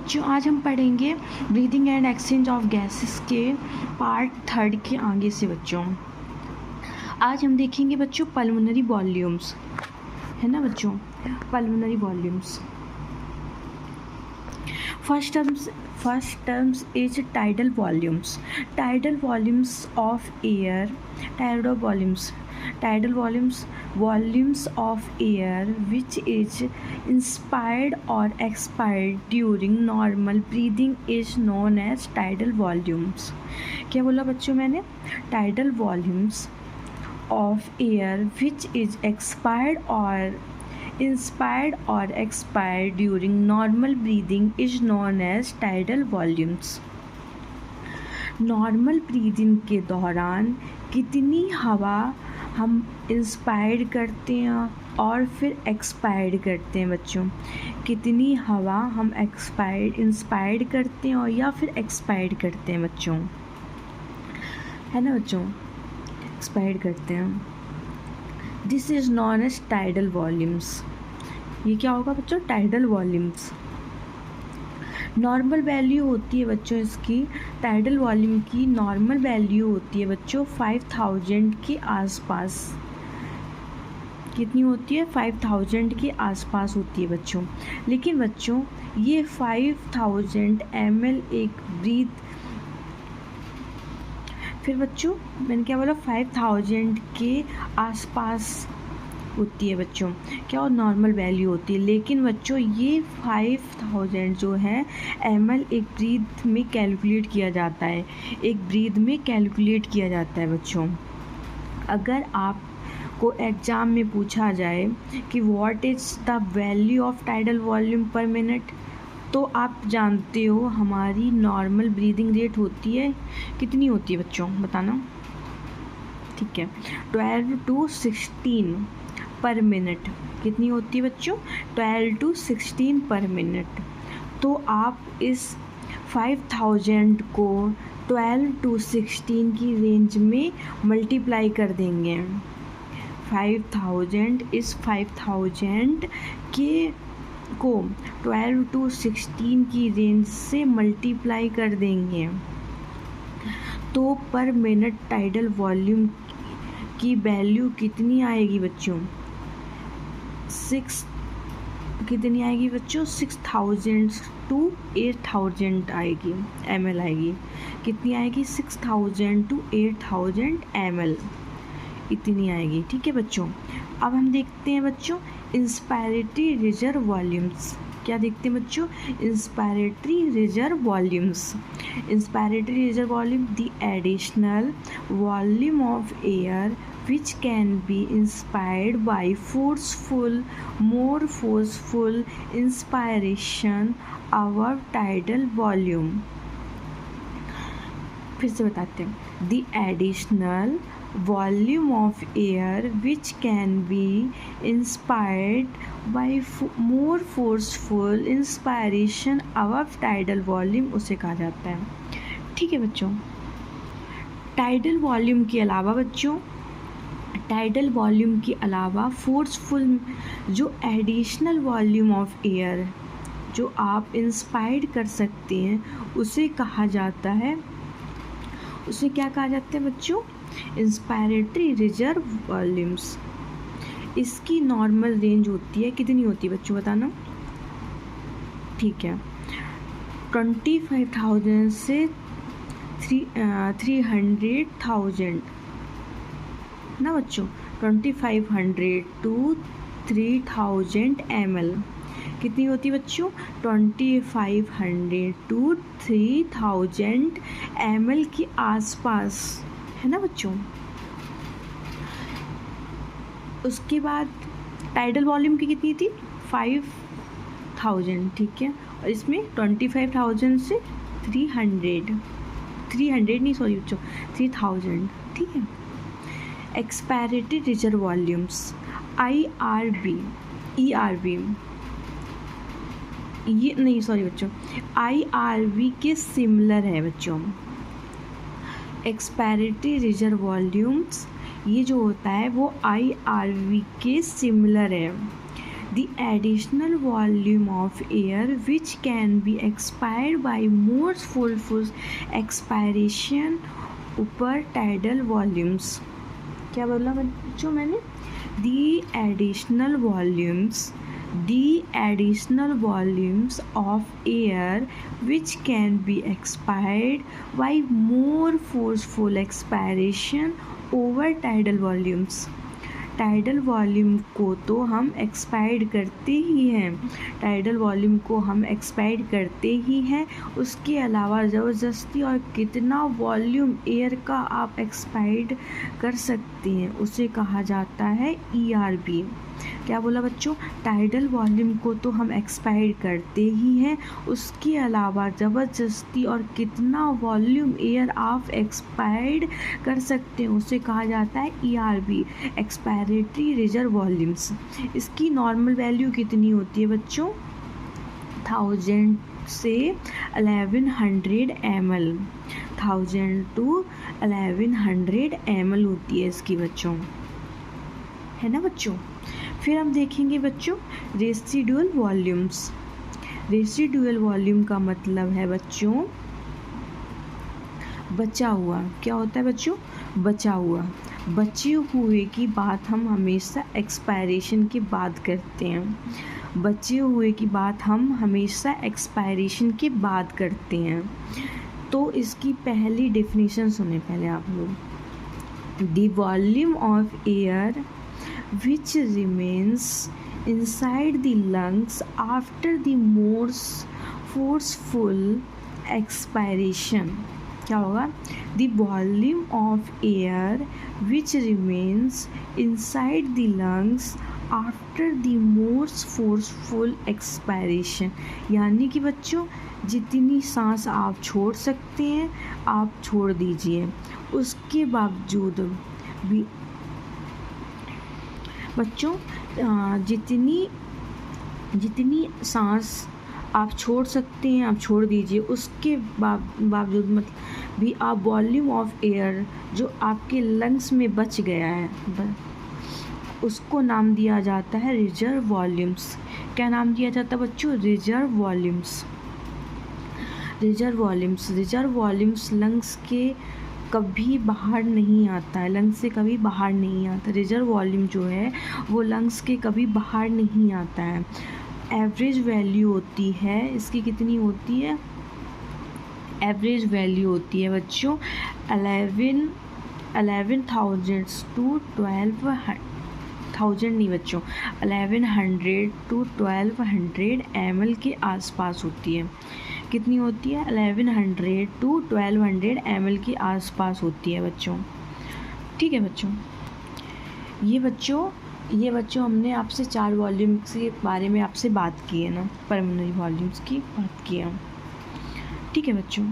बच्चों, आज हम पढ़ेंगे breathing and exchange of gases के पार्ट 3 के आगे से। बच्चों आज हम देखेंगे बच्चों पल्मोनरी वॉल्यूम्स, है ना बच्चों, pulmonary volumes. First terms is tidal volumes. Tidal volumes of air, tidal volumes of air which is inspired or expired during normal breathing is known as tidal volumes। क्या बोला बच्चों मैंने? tidal volumes of air which is inspired or expired during normal breathing is known as tidal volumes। Normal breathing के दौरान कितनी हवा हम inspire करते हैं और फिर एक्सपायर्ड करते हैं बच्चों, कितनी हवा हम इंस्पायर्ड करते हैं और या फिर एक्सपायर्ड करते हैं बच्चों, है ना बच्चों, एक्सपायर्ड करते हैं। This is non age tidal volumes. ये क्या होगा बच्चों? Tidal volumes. नॉर्मल वैल्यू होती है बच्चों इसकी, टाइडल वॉल्यूम की नॉर्मल वैल्यू होती है बच्चों 5000 के आसपास। कितनी होती है? 5000 के आसपास होती है बच्चों। लेकिन बच्चों ये 5000 ml एक ब्रीथ, फिर बच्चों मैंने क्या बोला? 5000 के आसपास होती है बच्चों, क्या और नॉर्मल वैल्यू होती है। लेकिन बच्चों ये 5000 जो है ml एक ब्रीथ में कैलकुलेट किया जाता है, एक ब्रीथ में कैलकुलेट किया जाता है बच्चों। अगर आपको एग्ज़ाम में पूछा जाए कि what is the value of tidal volume पर मिनट, तो आप जानते हो हमारी नॉर्मल ब्रीदिंग रेट होती है, कितनी होती है बच्चों बताना? ठीक है, 12 to 16 पर मिनट। कितनी होती है बच्चों? 12 to 16 पर मिनट। तो आप इस 5000 को 12 to 16 की रेंज में मल्टीप्लाई कर देंगे। 5000 इस 5000 के को 12 to 16 की रेंज से मल्टीप्लाई कर देंगे, तो पर मिनट टाइडल वॉल्यूम की वैल्यू कितनी आएगी बच्चों? कितनी आएगी बच्चों? 6000 to 8000 आएगी, ml आएगी। कितनी आएगी? 6000 to 8000 ml इतनी आएगी। ठीक है बच्चों। अब हम देखते हैं बच्चों इंस्पायरेटरी रिजर्व वॉल्यूम्स। क्या देखते हैं बच्चों? Inspiratory reserve volumes. Inspiratory reserve volume the additional volume of air which can be inspired by more forceful inspiration above tidal volume। फिर से बताते हैं, the additional volume of air which can be inspired by more forceful inspiration above tidal volume उसे कहा जाता है। ठीक है बच्चों। टाइडल वॉल्यूम के अलावा बच्चों, टाइडल वॉल्यूम के अलावा फोर्सफुल जो एडिशनल वॉल्यूम ऑफ एयर जो आप इंस्पायर्ड कर सकते हैं उसे कहा जाता है, उसे क्या कहा जाता है बच्चों? Inspiratory reserve volumes. इसकी नॉर्मल रेंज होती है, कितनी होती है बच्चों बताना? ठीक है, 25,000 से 300,000 ना बच्चों, 2500 to 3000 ml। कितनी होती है बच्चों? 2500 to 3000 ml के आसपास, है ना बच्चों। उसके बाद टाइडल वॉल्यूम की कितनी थी? 5000। ठीक है, और इसमें 25,000 से 300 नहीं, सॉरी बच्चों, 3000। ठीक है। एक्सपायरेटरी रिजर्व वॉल्यूम्स IRV, ये नहीं, सॉरी बच्चों, IRV के सिमिलर है बच्चों। एक्सपायरेटरी रिजर्व वॉल्यूम्स ये जो होता है वो IRV के सिमिलर है। The additional volume of air which can be expired by more full expiration ऊपर tidal volumes. क्या बोला बच्चों मैंने? The additional volumes of air which can be expired by more forceful expiration over tidal volumes. Tidal volume को तो हम expired करते ही हैं, उसके अलावा ज़बरदस्ती और कितना वॉल्यूम एयर का आप एक्सपायर्ड कर सकते हैं उसे कहा जाता है ERB. क्या बोला बच्चों? टाइडल वॉल्यूम को तो हम एक्सपायर्ड करते ही हैं, उसके अलावा ज़बरदस्ती और कितना वॉल्यूम एयर आप एक्सपायर्ड कर सकते हैं उसे कहा जाता है ERB, एक्सपायरेटरी रिजर्व वॉल्यूम्स. इसकी नॉर्मल वैल्यू कितनी होती है बच्चों? 1000 से 1100 ml. 1000 to 1100 ml होती है इसकी बच्चों, है ना बच्चों. फिर हम देखेंगे बच्चों रेसिडुअल वॉल्यूम्स. रेसिडुअल वॉल्यूम का मतलब है बच्चों बचा हुआ. क्या होता है बच्चों? बचा हुआ. बचे हुए की बात हम हमेशा एक्सपायरेशन के बाद करते हैं. बचे हुए की बात हम हमेशा एक्सपायरेशन के बाद करते हैं. तो इसकी पहली डेफिनेशन सुने पहले आप लोग. The volume of air which remains inside the lungs after the most forceful expiration. क्या होगा? The volume of air which remains inside the lungs after the most forceful expiration. यानी कि बच्चों जितनी सांस आप छोड़ सकते हैं आप छोड़ दीजिए, उसके बावजूद भी बच्चों जितनी सांस आप छोड़ सकते हैं आप छोड़ दीजिए, उसके बावजूद मतलब भी आप वॉल्यूम ऑफ एयर जो आपके लंग्स में बच गया है उसको नाम दिया जाता है रिजर्व वॉल्यूम्स. क्या नाम दिया जाता है बच्चों? Reserve volumes. Reserve volumes lungs के कभी बाहर नहीं आता है, लंग्स से कभी बाहर नहीं आता. रिजर्व वॉल्यूम जो है वो लंग्स के कभी बाहर नहीं आता है. एवरेज वैल्यू होती है इसकी, कितनी होती है? एवरेज वैल्यू होती है बच्चों 11,000 to 12,000 नहीं बच्चों, 1100 to 1200 ml के आसपास होती है. कितनी होती है? 1100 to 1200 ml के आसपास होती है बच्चों. ठीक है बच्चों. ये बच्चों हमने आपसे 4 वॉल्यूम्स के बारे में आपसे बात की है ना, परमिनरी वॉल्यूम्स की बात की है. ठीक है बच्चों.